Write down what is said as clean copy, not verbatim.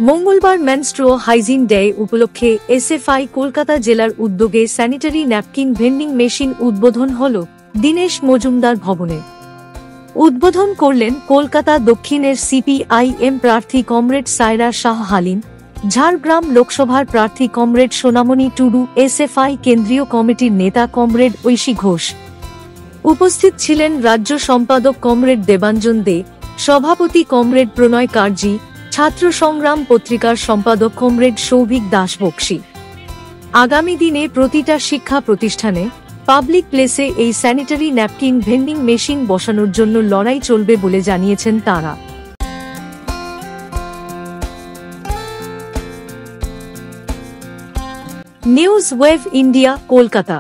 মঙ্গলবার মেনস্ট্রুও hygiene day উপলক্ষে SFI Kolkata জেলার উদ্যোগে স্যানিটারি ন্যাপকিন ভেন্ডিং মেশিন উদ্বোধন হল দীনেশ মজুমদার ভবনে। উদ্বোধন করলেন কলকাতা দক্ষিণের সিপিআইএম প্রার্থী কমরেড সায়রা শাহ হালিম, ঝাড়গ্রাম লোকসভার প্রার্থী কমরেড সোনামণি টুডু, এসএফআই কেন্দ্রীয় কমিটির নেতা কমরেড ঐশী ঘোষ। উপস্থিত ছিলেন রাজ্য সম্পাদক কমরেড দেবাঞ্জন দে, সভাপতি কমরেড প্রণয় কার্জি, ছাত্র সংগ্রাম পত্রিকার সম্পাদক কমরেড সৌভিক দাস বক্সী। আগামী দিনে প্রতিটা শিক্ষা প্রতিষ্ঠানে, পাবলিক প্লেসে এই স্যানিটারি ন্যাপকিন ভেন্ডিং মেশিন বসানোর জন্য লড়াই চলবে বলে জানিয়েছেন তাঁরা। News wave India, Kolkata.